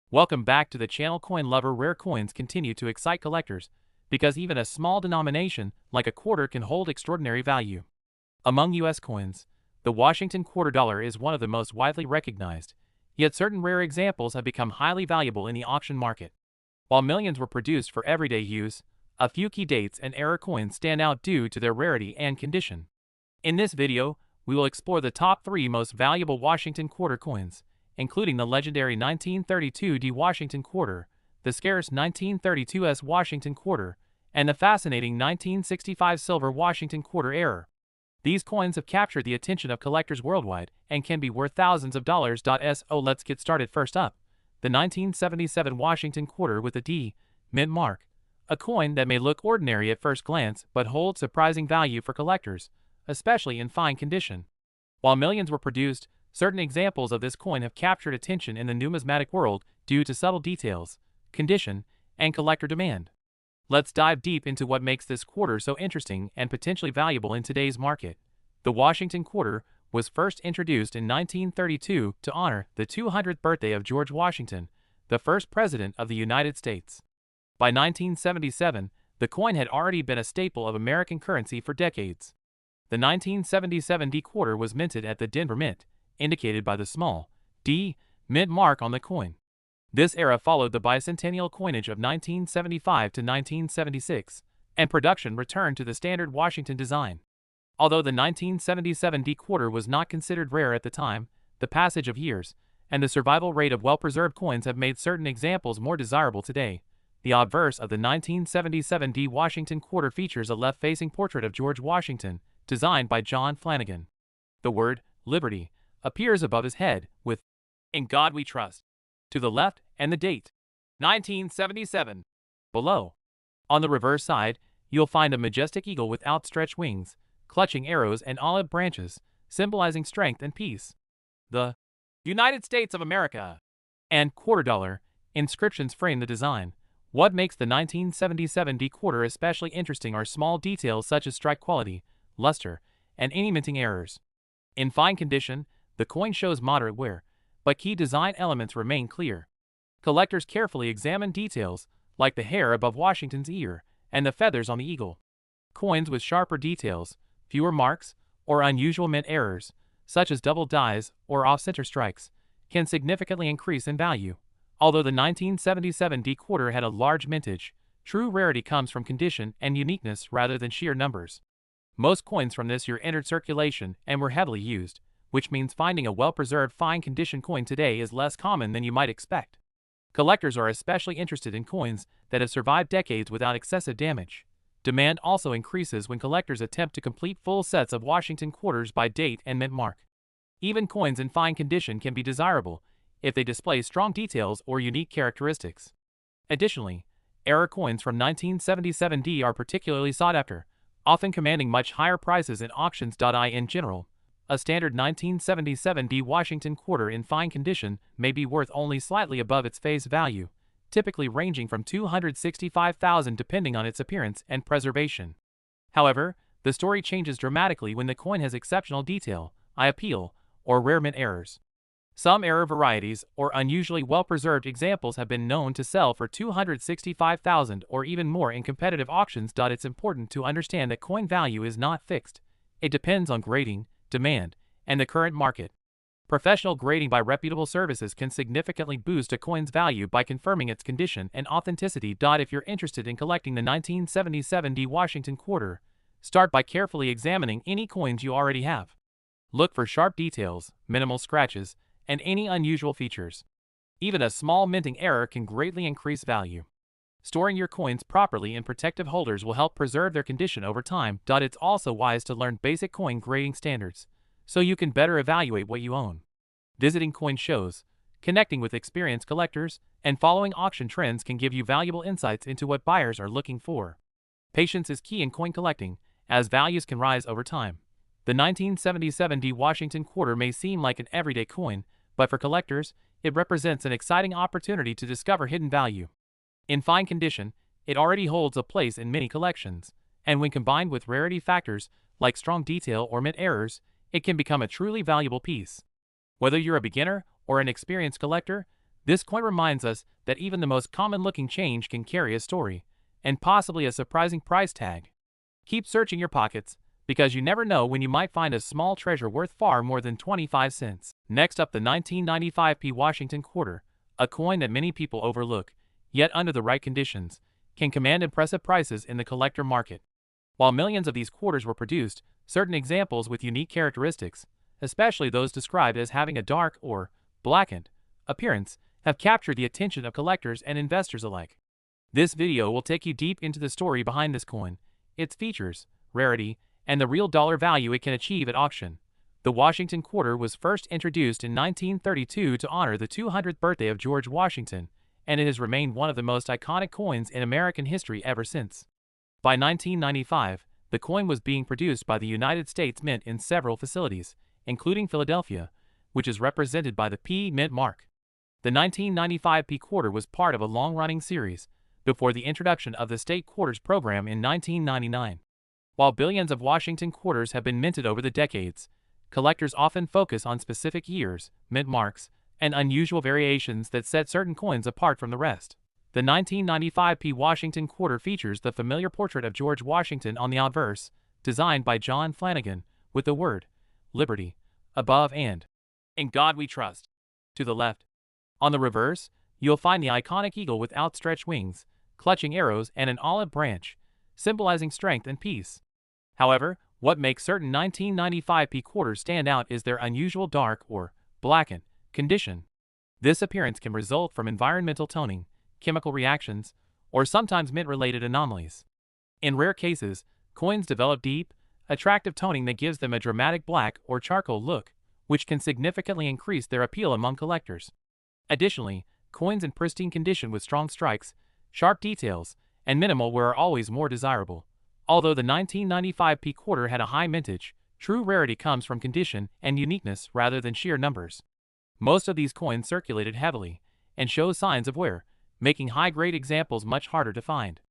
Welcome back to the channel. Coin lover. Rare coins continue to excite collectors because even a small denomination like a quarter can hold extraordinary value. Among U.S. coins, the Washington quarter dollar is one of the most widely recognized, yet certain rare examples have become highly valuable in the auction market. While millions were produced for everyday use, a few key dates and era coins stand out due to their rarity and condition. In this video, we will explore the top 3 most valuable Washington quarter coins, including the legendary 1932 D Washington quarter, the scarce 1932 S Washington quarter, and the fascinating 1965 silver Washington quarter era. These coins have captured the attention of collectors worldwide and can be worth thousands of dollars. So let's get started. First up, the 1977 Washington quarter with a D mint mark, a coin that may look ordinary at first glance but holds surprising value for collectors, especially in fine condition. While millions were produced, certain examples of this coin have captured attention in the numismatic world due to subtle details, condition, and collector demand. Let's dive deep into what makes this quarter so interesting and potentially valuable in today's market. The Washington quarter was first introduced in 1932 to honor the 200th birthday of George Washington, the first president of the United States. By 1977, the coin had already been a staple of American currency for decades. The 1977 D quarter was minted at the Denver Mint, indicated by the small D mint mark on the coin. This era followed the bicentennial coinage of 1975 to 1976, and production returned to the standard Washington design. Although the 1977 D quarter was not considered rare at the time, the passage of years and the survival rate of well-preserved coins have made certain examples more desirable today. The obverse of the 1977 D Washington quarter features a left-facing portrait of George Washington, designed by John Flanagan. The word Liberty appears above his head with "In God We Trust" to the left and the date 1977 below. On the reverse side, you'll find a majestic eagle with outstretched wings, clutching arrows and olive branches, symbolizing strength and peace. The United States of America and quarter dollar inscriptions frame the design. What makes the 1977 D quarter especially interesting are small details such as strike quality, luster, and any minting errors. In fine condition, the coin shows moderate wear, but key design elements remain clear. Collectors carefully examine details, like the hair above Washington's ear and the feathers on the eagle. Coins with sharper details, fewer marks, or unusual mint errors, such as double dies or off-center strikes, can significantly increase in value. Although the 1977 D quarter had a large mintage, true rarity comes from condition and uniqueness rather than sheer numbers. Most coins from this year entered circulation and were heavily used, which means finding a well-preserved fine-condition coin today is less common than you might expect. Collectors are especially interested in coins that have survived decades without excessive damage. Demand also increases when collectors attempt to complete full sets of Washington quarters by date and mint mark. Even coins in fine condition can be desirable if they display strong details or unique characteristics. Additionally, era coins from 1977 D are particularly sought after, often commanding much higher prices in auctions. In general, a standard 1977 D Washington quarter in fine condition may be worth only slightly above its face value, typically ranging from $265,000 depending on its appearance and preservation. However, the story changes dramatically when the coin has exceptional detail, eye appeal, or rare mint errors. Some error varieties or unusually well-preserved examples have been known to sell for $265,000 or even more in competitive auctions. It's important to understand that coin value is not fixed. It depends on grading, demand, and the current market. Professional grading by reputable services can significantly boost a coin's value by confirming its condition and authenticity. If you're interested in collecting the 1977 D Washington quarter, start by carefully examining any coins you already have. Look for sharp details, minimal scratches, and any unusual features. Even a small minting error can greatly increase value. Storing your coins properly in protective holders will help preserve their condition over time. It's also wise to learn basic coin grading standards, so you can better evaluate what you own. Visiting coin shows, connecting with experienced collectors, and following auction trends can give you valuable insights into what buyers are looking for. Patience is key in coin collecting, as values can rise over time. The 1977 D Washington quarter may seem like an everyday coin, but for collectors, it represents an exciting opportunity to discover hidden value. In fine condition, it already holds a place in many collections, and when combined with rarity factors like strong detail or mint errors, it can become a truly valuable piece. Whether you're a beginner or an experienced collector, This coin reminds us that even the most common-looking change can carry a story, and possibly a surprising price tag. Keep searching your pockets, because you never know when you might find a small treasure worth far more than 25 cents. Next up, the 1995p Washington quarter, a coin that many people overlook, yet under the right conditions, can command impressive prices in the collector market. While millions of these quarters were produced, certain examples with unique characteristics, especially those described as having a dark or blackened appearance, have captured the attention of collectors and investors alike. This video will take you deep into the story behind this coin, its features, rarity, and the real dollar value it can achieve at auction. The Washington quarter was first introduced in 1932 to honor the 200th birthday of George Washington, and it has remained one of the most iconic coins in American history ever since. By 1995, the coin was being produced by the United States Mint in several facilities, including Philadelphia, which is represented by the P Mint mark. The 1995p quarter was part of a long-running series, before the introduction of the state quarters program in 1999. While billions of Washington quarters have been minted over the decades, collectors often focus on specific years, mint marks, and unusual variations that set certain coins apart from the rest. The 1995p Washington quarter features the familiar portrait of George Washington on the obverse, designed by John Flanagan, with the word Liberty above and In God We Trust to the left. On the reverse, you'll find the iconic eagle with outstretched wings, clutching arrows, and an olive branch, symbolizing strength and peace. However, what makes certain 1995p quarters stand out is their unusual dark or blackened condition. This appearance can result from environmental toning, chemical reactions, or sometimes mint-related anomalies. In rare cases, coins develop deep, attractive toning that gives them a dramatic black or charcoal look, which can significantly increase their appeal among collectors. Additionally, coins in pristine condition with strong strikes, sharp details, and minimal wear are always more desirable. Although the 1995p quarter had a high mintage, true rarity comes from condition and uniqueness rather than sheer numbers. Most of these coins circulated heavily and show signs of wear, making high-grade examples much harder to find.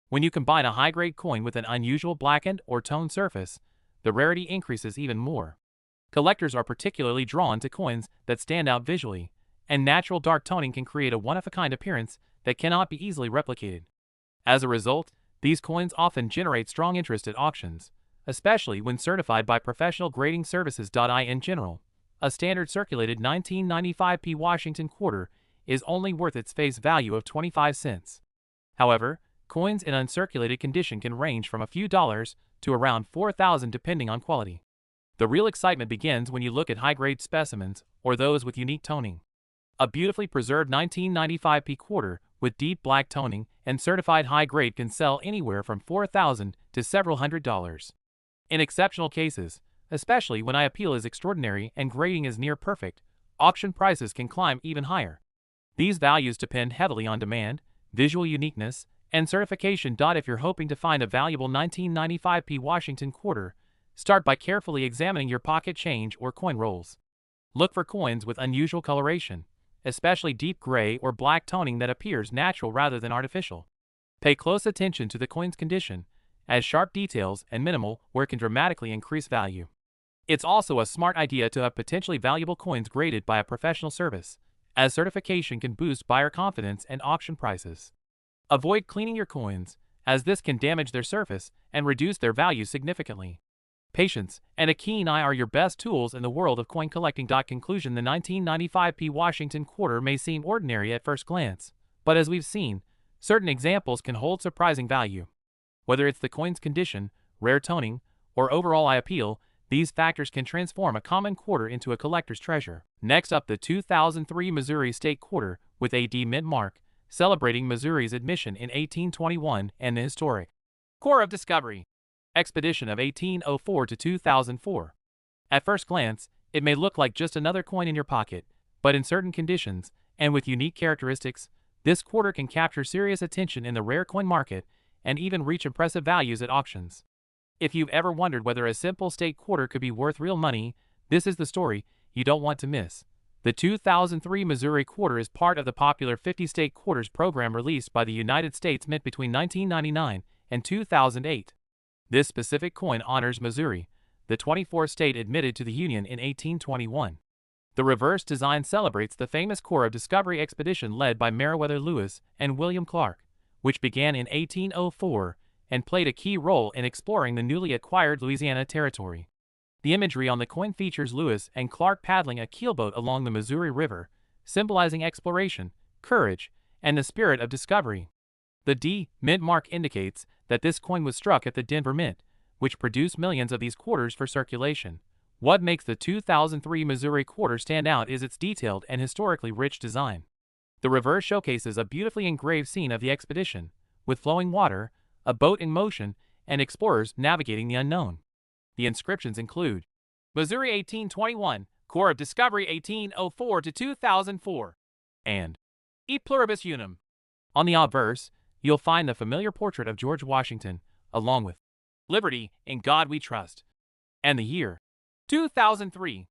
When you combine a high-grade coin with an unusual blackened or toned surface, the rarity increases even more. Collectors are particularly drawn to coins that stand out visually, and natural dark toning can create a one-of-a-kind appearance that cannot be easily replicated. As a result, these coins often generate strong interest at auctions, especially when certified by professional grading services. In general, a standard circulated 1995p Washington quarter is only worth its face value of 25 cents. However, coins in uncirculated condition can range from a few dollars to around $4,000 depending on quality. The real excitement begins when you look at high-grade specimens or those with unique toning. A beautifully preserved 1995p quarter with deep black toning and certified high grade can sell anywhere from $4,000 to several $100s. In exceptional cases, especially when eye appeal is extraordinary and grading is near perfect, auction prices can climb even higher. These values depend heavily on demand, visual uniqueness, and certification. If you're hoping to find a valuable 1995p Washington quarter, start by carefully examining your pocket change or coin rolls. Look for coins with unusual coloration, especially deep gray or black toning that appears natural rather than artificial. Pay close attention to the coin's condition, as sharp details and minimal wear can dramatically increase value. It's also a smart idea to have potentially valuable coins graded by a professional service, as certification can boost buyer confidence and auction prices. Avoid cleaning your coins, as this can damage their surface and reduce their value significantly. Patience and a keen eye are your best tools in the world of coin collecting. Conclusion: the 1995p Washington quarter may seem ordinary at first glance, but as we've seen, certain examples can hold surprising value. Whether it's the coin's condition, rare toning, or overall eye appeal, these factors can transform a common quarter into a collector's treasure. Next up, the 2003 Missouri State Quarter with a D Mint mark, celebrating Missouri's admission in 1821 and the historic Corps of Discovery expedition of 1804 to 2004. At first glance, it may look like just another coin in your pocket, but in certain conditions, and with unique characteristics, this quarter can capture serious attention in the rare coin market and even reach impressive values at auctions. If you've ever wondered whether a simple state quarter could be worth real money, this is the story you don't want to miss. The 2003 Missouri quarter is part of the popular 50 state quarters program released by the United States Mint between 1999 and 2008. This specific coin honors Missouri, the 24th state admitted to the Union in 1821. The reverse design celebrates the famous Corps of Discovery expedition led by Meriwether Lewis and William Clark, which began in 1804 and played a key role in exploring the newly acquired Louisiana Territory. The imagery on the coin features Lewis and Clark paddling a keelboat along the Missouri River, symbolizing exploration, courage, and the spirit of discovery. The D mint mark indicates that this coin was struck at the Denver Mint, which produced millions of these quarters for circulation. What makes the 2003 Missouri quarter stand out is its detailed and historically rich design. The reverse showcases a beautifully engraved scene of the expedition, with flowing water, a boat in motion, and explorers navigating the unknown. The inscriptions include Missouri 1821, Corps of Discovery 1804 to 2004, and E Pluribus Unum. On the obverse, you'll find the familiar portrait of George Washington, along with Liberty, in God We Trust, and the year 2003.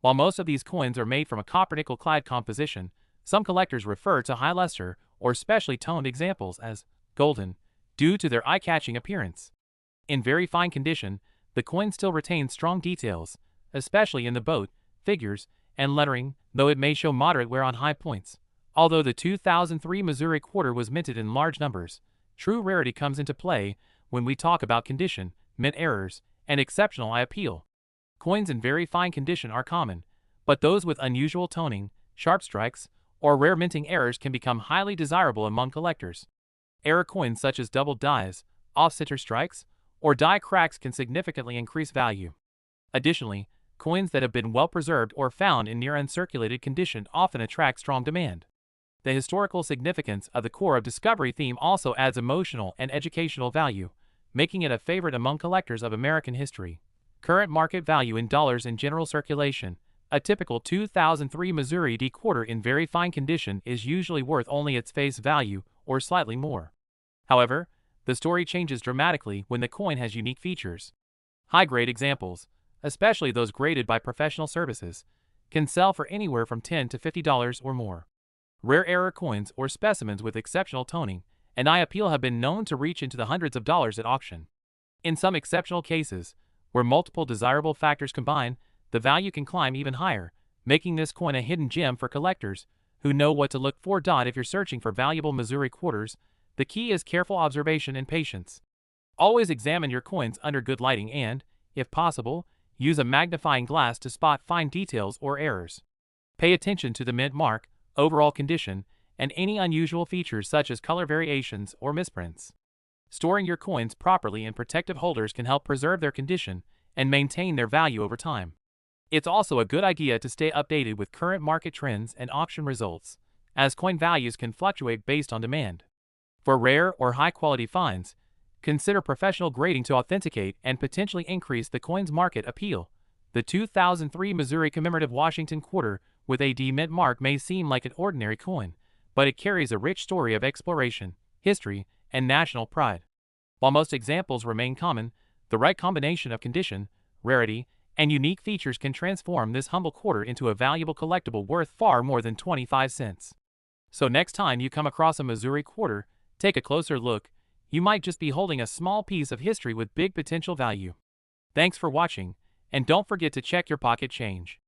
While most of these coins are made from a copper-nickel-clad composition, some collectors refer to high luster or specially toned examples as golden, due to their eye-catching appearance. In very fine condition, the coin still retains strong details, especially in the boat, figures, and lettering, though it may show moderate wear on high points. Although the 2003 Missouri quarter was minted in large numbers, true rarity comes into play when we talk about condition, mint errors, and exceptional eye appeal. Coins in very fine condition are common, but those with unusual toning, sharp strikes, or rare minting errors can become highly desirable among collectors. Error coins such as double dies, off-center strikes, or die cracks can significantly increase value. Additionally, coins that have been well preserved or found in near uncirculated condition often attract strong demand. The historical significance of the Corps of Discovery theme also adds emotional and educational value, making it a favorite among collectors of American history. Current market value in dollars in general circulation. A typical 2003 Missouri D quarter in very fine condition is usually worth only its face value or slightly more. However, the story changes dramatically when the coin has unique features. High-grade examples, especially those graded by professional services, can sell for anywhere from $10 to $50 or more. Rare error coins or specimens with exceptional toning and eye appeal have been known to reach into the hundreds of dollars at auction. In some exceptional cases, where multiple desirable factors combine, the value can climb even higher, making this coin a hidden gem for collectors who know what to look for. If you're searching for valuable Missouri quarters, the key is careful observation and patience. Always examine your coins under good lighting and, if possible, use a magnifying glass to spot fine details or errors. Pay attention to the mint mark, overall condition, and any unusual features such as color variations or misprints. Storing your coins properly in protective holders can help preserve their condition and maintain their value over time. It's also a good idea to stay updated with current market trends and auction results, as coin values can fluctuate based on demand. For rare or high-quality finds, consider professional grading to authenticate and potentially increase the coin's market appeal. The 2003 Missouri commemorative Washington quarter with a D mint mark may seem like an ordinary coin, but it carries a rich story of exploration, history, and national pride. While most examples remain common, the right combination of condition, rarity, and unique features can transform this humble quarter into a valuable collectible worth far more than 25 cents. So next time you come across a Missouri quarter, take a closer look. You might just be holding a small piece of history with big potential value. Thanks for watching, and don't forget to check your pocket change.